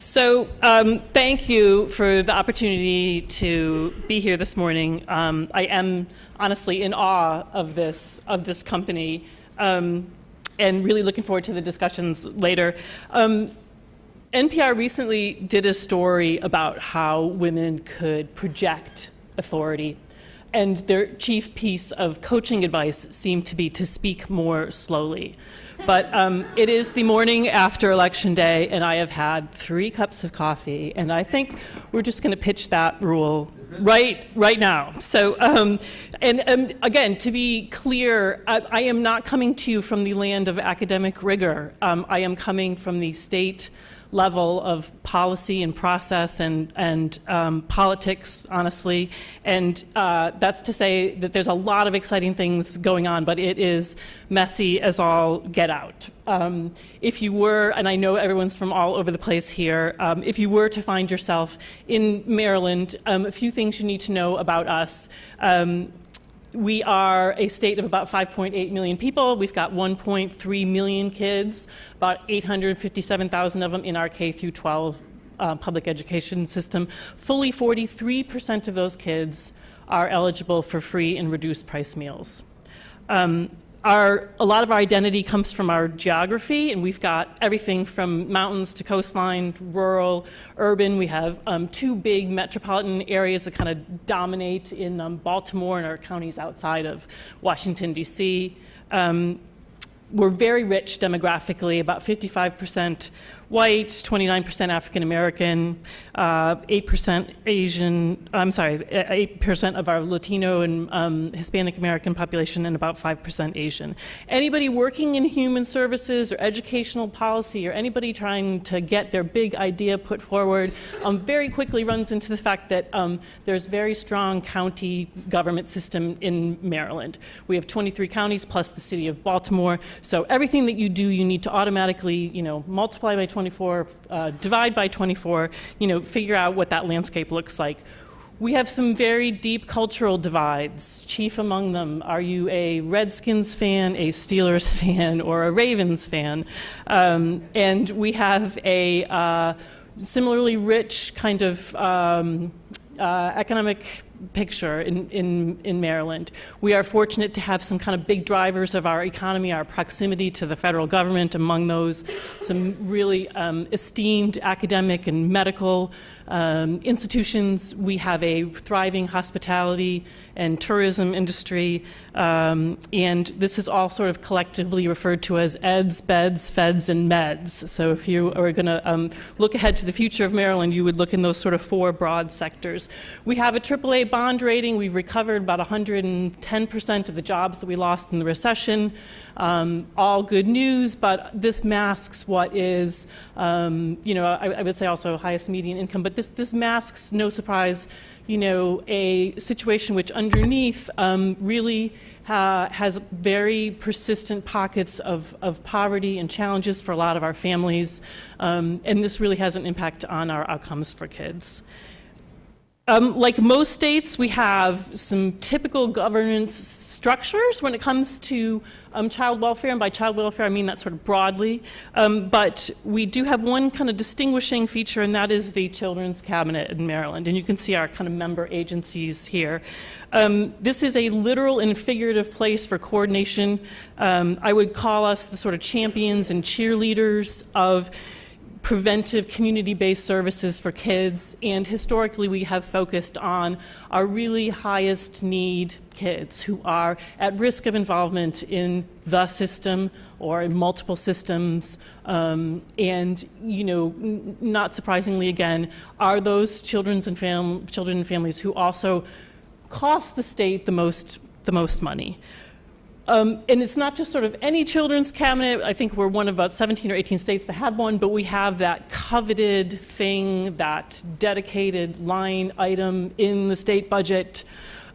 Thank you for the opportunity to be here this morning. I am honestly in awe of this company, and really looking forward to the discussions later. NPR recently did a story about how women could project authority, and their chief piece of coaching advice seemed to be to speak more slowly. But it is the morning after Election Day, and I have had 3 cups of coffee, and I think we're just going to pitch that rule right now. So, and again, to be clear, I am not coming to you from the land of academic rigor. I am coming from the state level of policy and process and politics, honestly. And that's to say that there's a lot of exciting things going on, but it is messy as all get out. If you were, and I know everyone's from all over the place here, if you were to find yourself in Maryland, a few things you need to know about us. We are a state of about 5.8 million people. We've got 1.3 million kids, about 857,000 of them in our K through 12 public education system. Fully 43% of those kids are eligible for free and reduced price meals. A lot of our identity comes from our geography, and we've got everything from mountains to coastline, rural, urban. We have 2 big metropolitan areas that kind of dominate in Baltimore and our counties outside of Washington, D.C. We're very rich demographically, about 55% white, 29% African American, 8% Asian, 8% of our Latino and Hispanic American population, and about 5% Asian. Anybody working in human services or educational policy, or anybody trying to get their big idea put forward, very quickly runs into the fact that there's very strong county government system in Maryland. We have 23 counties plus the city of Baltimore. So everything that you do, you need to automatically, multiply by 24, divide by 24, figure out what that landscape looks like. We have some very deep cultural divides. Chief among them, are you a Redskins fan, a Steelers fan, or a Ravens fan? And we have a similarly rich kind of economic picture in Maryland. We are fortunate to have some kind of big drivers of our economy, our proximity to the federal government, among those some really esteemed academic and medical institutions. We have a thriving hospitality and tourism industry, and this is all sort of collectively referred to as EDS, BEDS, FEDS, and MEDS. So if you are going to look ahead to the future of Maryland, you would look in those sort of 4 broad sectors. We have a AAA bond rating. We've recovered about 110% of the jobs that we lost in the recession. All good news, but this masks what is, I would say also highest median income, but this masks, no surprise, a situation which underneath really has very persistent pockets of poverty and challenges for a lot of our families, and this really has an impact on our outcomes for kids. Like most states, we have some typical governance structures when it comes to child welfare, and by child welfare I mean that sort of broadly, but we do have one kind of distinguishing feature, and that is the Children's Cabinet in Maryland, and you can see our kind of member agencies here. This is a literal and figurative place for coordination. I would call us the sort of champions and cheerleaders of preventive community-based services for kids, and historically we have focused on our really highest need kids who are at risk of involvement in the system or in multiple systems, and not surprisingly again are those children and families who also cost the state the most money. And it's not just sort of any children's cabinet. I think we're one of about 17 or 18 states that have one, but we have that coveted thing, that dedicated line item in the state budget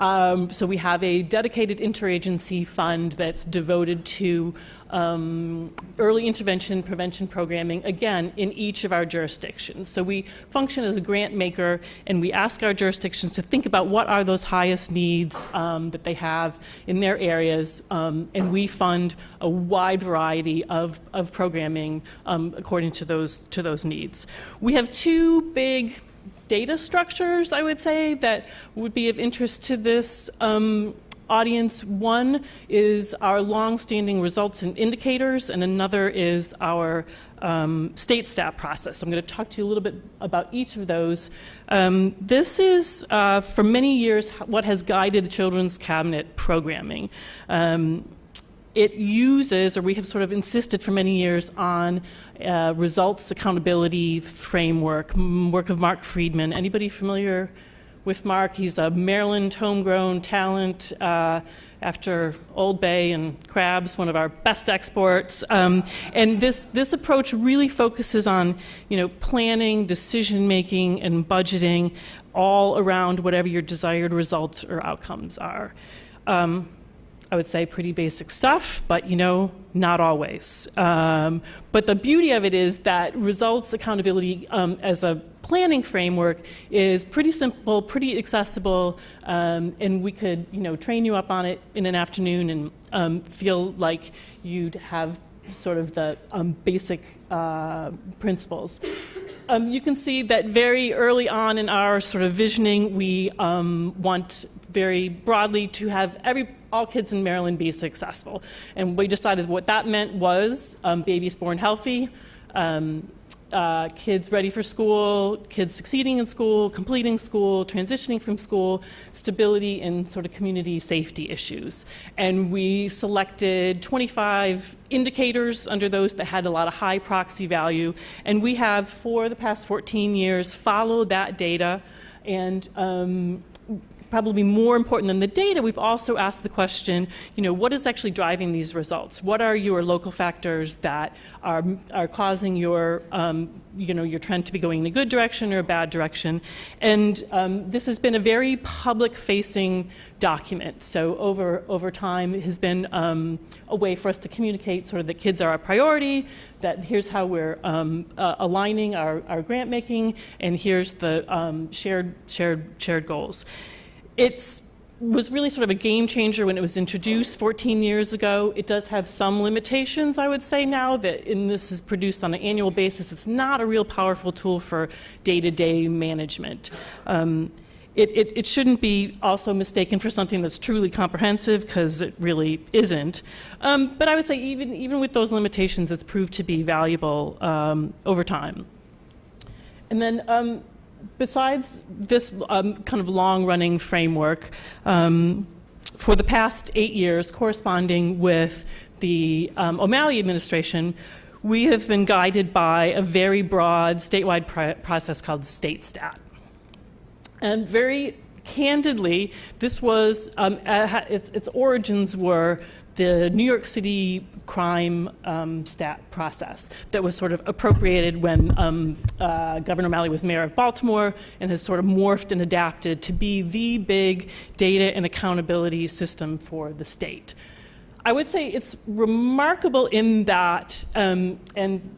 So we have a dedicated interagency fund that's devoted to early intervention prevention programming, again, in each of our jurisdictions. So we function as a grant maker, and we ask our jurisdictions to think about what are those highest needs that they have in their areas, and we fund a wide variety of programming according to those needs. We have two big data structures, I would say, that would be of interest to this audience. One is our long-standing results and indicators, and another is our state stat process. So I'm going to talk to you a little bit about each of those. This is, for many years, what has guided the Children's Cabinet programming. It uses, or we have sort of insisted for many years on results accountability framework, work of Mark Friedman. Anybody familiar with Mark? He's a Maryland homegrown talent after Old Bay and crabs, one of our best exports. And this approach really focuses on, planning, decision making, and budgeting all around whatever your desired results or outcomes are. I would say pretty basic stuff, but not always. But the beauty of it is that results accountability as a planning framework is pretty simple, pretty accessible, and we could train you up on it in an afternoon and feel like you'd have sort of the basic principles. You can see that very early on in our sort of visioning, we want very broadly to have all kids in Maryland be successful. And we decided what that meant was babies born healthy, kids ready for school, kids succeeding in school, completing school, transitioning from school, stability, and sort of community safety issues. And we selected 25 indicators under those that had a lot of high proxy value. And we have, for the past 14 years, followed that data. And probably more important than the data, we've also asked the question, what is actually driving these results? What are your local factors that are causing your, your trend to be going in a good direction or a bad direction? And this has been a very public-facing document. So over time, it has been a way for us to communicate sort of that kids are our priority, that here's how we're aligning our grant making, and here's the shared goals. It was really sort of a game changer when it was introduced 14 years ago. It does have some limitations, I would say now, and this is produced on an annual basis. It's not a real powerful tool for day-to-day management. It shouldn't be also mistaken for something that's truly comprehensive, because it really isn't. But I would say even with those limitations, it's proved to be valuable over time. And then besides this kind of long-running framework, for the past 8 years, corresponding with the O'Malley administration, we have been guided by a very broad statewide process called state stat. And very candidly, this was, its origins were the New York City crime stat process that was sort of appropriated when Governor O'Malley was mayor of Baltimore, and has sort of morphed and adapted to be the big data and accountability system for the state. I would say it's remarkable in that, and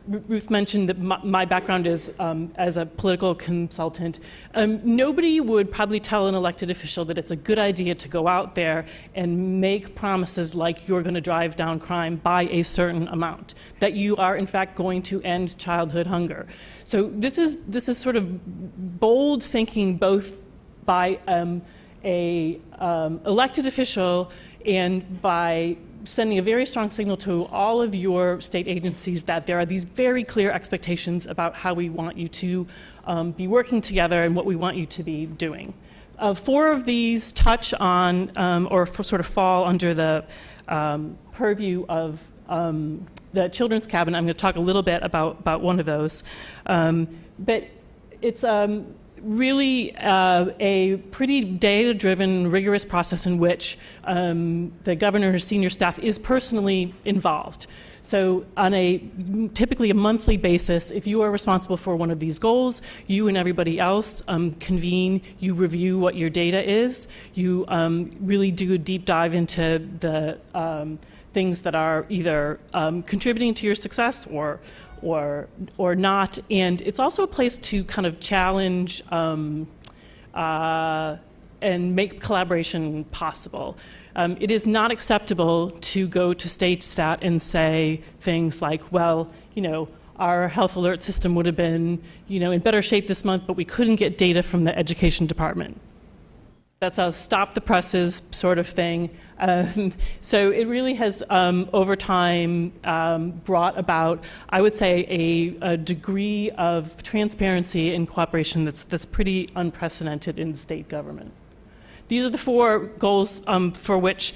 Ruth mentioned that my background is as a political consultant. Nobody would probably tell an elected official that it's a good idea to go out there and make promises like you're going to drive down crime by a certain amount, that you are in fact going to end childhood hunger. So this is sort of bold thinking, both by a elected official and by sending a very strong signal to all of your state agencies that there are these very clear expectations about how we want you to be working together and what we want you to be doing. 4 of these touch on or sort of fall under the purview of the Children's Cabinet. I'm going to talk a little bit about one of those. But it's really a pretty data-driven, rigorous process in which the governor and his senior staff is personally involved. So on typically a monthly basis, if you are responsible for one of these goals, you and everybody else convene, you review what your data is, you really do a deep dive into the things that are either contributing to your success or not. And it's also a place to kind of challenge and make collaboration possible. It is not acceptable to go to state stat and say things like, well, our health alert system would have been, in better shape this month, but we couldn't get data from the education department. That's a stop the presses sort of thing. So it really has, over time, brought about, I would say, a degree of transparency and cooperation that's pretty unprecedented in state government. These are the 4 goals for which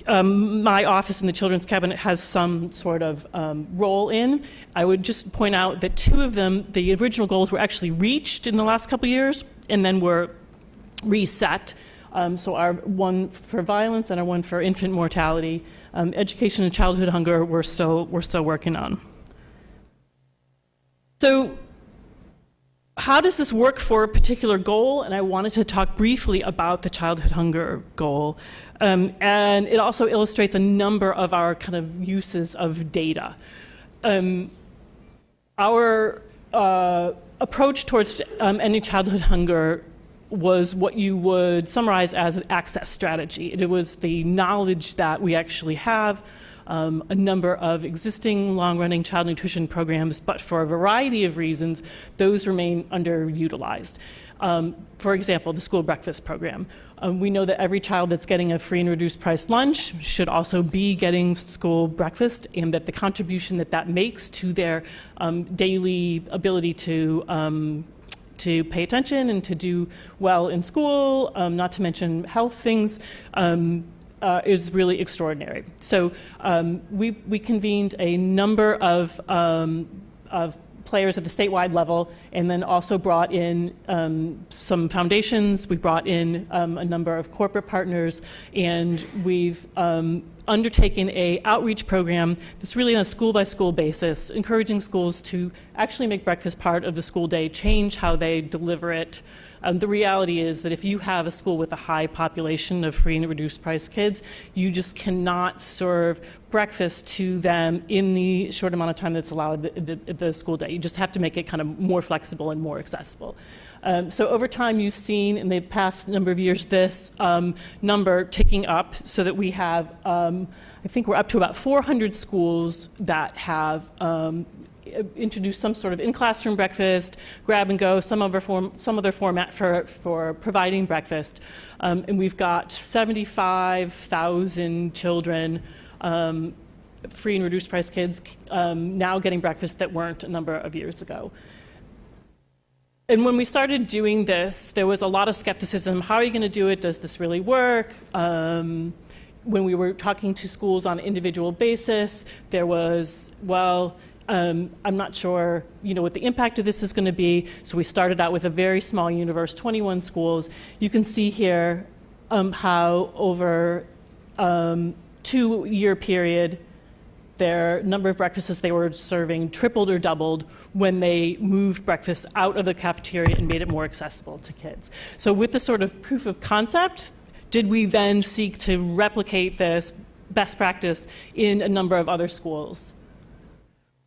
my office in the Children's Cabinet has some sort of role in. I would just point out that 2 of them, the original goals, were actually reached in the last couple of years and then were reset. So our one for violence and our one for infant mortality, education and childhood hunger, we're still working on. So how does this work for a particular goal? And I wanted to talk briefly about the childhood hunger goal. And it also illustrates a number of our kind of uses of data. Our approach towards ending childhood hunger was what you would summarize as an access strategy. It was the knowledge that we actually have a number of existing long-running child nutrition programs, but for a variety of reasons, those remain underutilized. For example, the school breakfast program. We know that every child that's getting a free and reduced price lunch should also be getting school breakfast, and that the contribution that makes to their daily ability to pay attention and to do well in school, not to mention health things, is really extraordinary. So we convened a number of players at the statewide level, and then also brought in some foundations. We brought in a number of corporate partners, and we've undertaken an outreach program that's really on a school-by-school basis, encouraging schools to actually make breakfast part of the school day, change how they deliver it. The reality is that if you have a school with a high population of free and reduced price kids, you just cannot serve breakfast to them in the short amount of time that's allowed the school day. You just have to make it kind of more flexible and more accessible. So over time, you've seen in the past number of years this number ticking up, so that we have, I think we're up to about 400 schools that have introduced some sort of in-classroom breakfast, grab and go, some other format for providing breakfast. And we've got 75,000 children, free and reduced price kids, now getting breakfast that weren't a number of years ago. And when we started doing this, there was a lot of skepticism. How are you going to do it? Does this really work? When we were talking to schools on an individual basis, there was, well, I'm not sure, what the impact of this is going to be. So we started out with a very small universe, 21 schools. You can see here how over 2-year period, their number of breakfasts they were serving tripled or doubled when they moved breakfast out of the cafeteria and made it more accessible to kids. So with the sort of proof of concept, did we then seek to replicate this best practice in a number of other schools?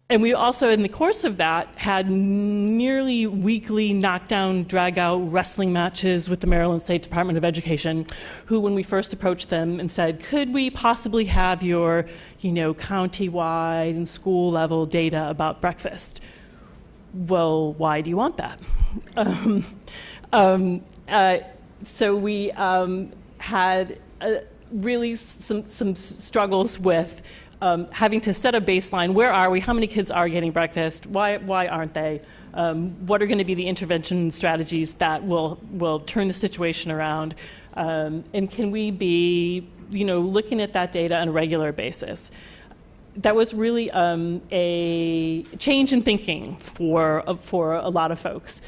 And we also, in the course of that, had nearly weekly knockdown, drag-out wrestling matches with the Maryland State Department of Education, who, when we first approached them and said, could we possibly have your, county-wide and school-level data about breakfast? Well, why do you want that? So we had really some struggles with having to set a baseline. Where are we? How many kids are getting breakfast? Why aren't they? What are going to be the intervention strategies that will turn the situation around? And can we be, looking at that data on a regular basis? That was really a change in thinking for a lot of folks.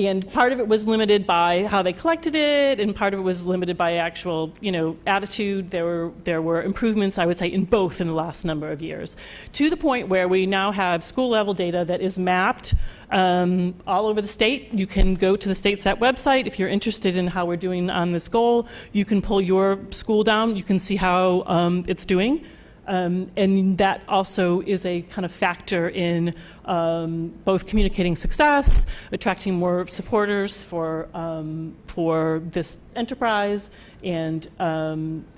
And part of it was limited by how they collected it, and part of it was limited by actual, attitude. There were improvements, I would say, in both in the last number of years, to the point where we now have school-level data that is mapped all over the state. You can go to the StateSat website if you're interested in how we're doing on this goal. You can pull your school down. You can see how it's doing. And that also is a kind of factor in both communicating success, attracting more supporters for this enterprise, and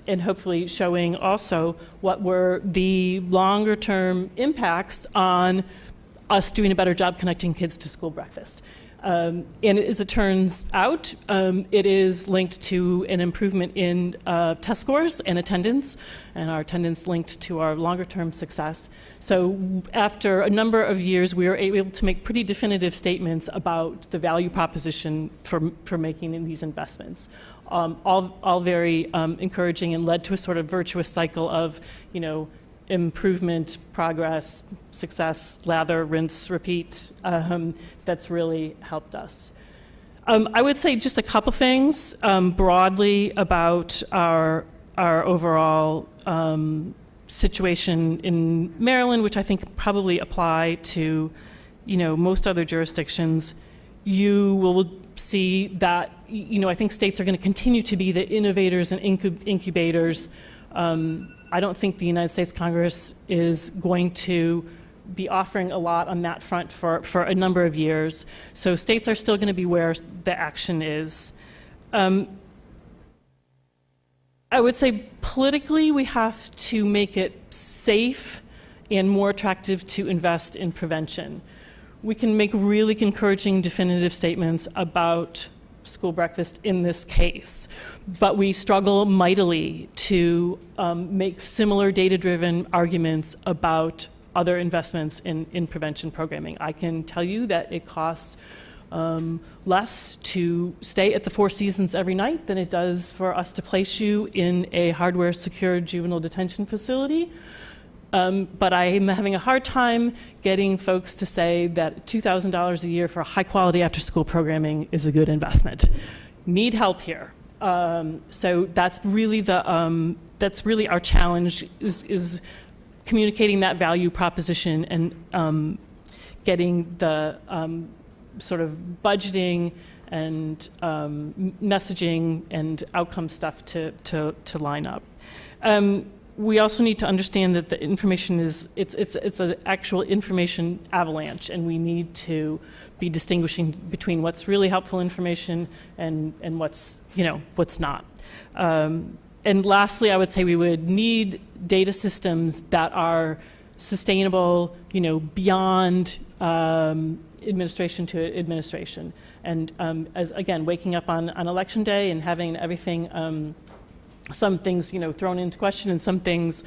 hopefully showing also what were the longer-term impacts on us doing a better job connecting kids to school breakfast. And as it turns out, it is linked to an improvement in test scores and attendance, and our attendance linked to our longer-term success. So after a number of years, we were able to make pretty definitive statements about the value proposition for making these investments. All very encouraging, and led to a sort of virtuous cycle of, improvement, progress, success, lather, rinse, repeat, that's really helped us. I would say just a couple things broadly about our overall situation in Maryland, which I think probably apply to, most other jurisdictions. You will see that, I think states are going to continue to be the innovators and incubators. I don't think the United States Congress is going to be offering a lot on that front for a number of years. So states are still going to be where the action is. I would say politically, we have to make it safe and more attractive to invest in prevention. We can make really encouraging, definitive statements about school breakfast in this case, but we struggle mightily to make similar data-driven arguments about other investments in prevention programming. I can tell you that it costs less to stay at the Four Seasons every night than it does for us to place you in a hardware-secured juvenile detention facility. But I am having a hard time getting folks to say that $2,000 a year for high-quality after-school programming is a good investment. Need help here. So that's really our challenge, is communicating that value proposition and getting the sort of budgeting and messaging and outcome stuff to line up. We also need to understand that the information it's an actual information avalanche, and we need to be distinguishing between what's really helpful information and what's not. And lastly, I would say we would need data systems that are sustainable, beyond administration to administration. And as again, waking up on election day and having everything. Some things, thrown into question, and some things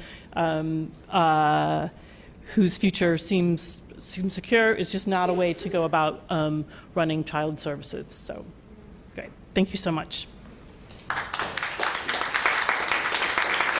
whose future seems secure is just not a way to go about running child services. So, great. Thank you so much.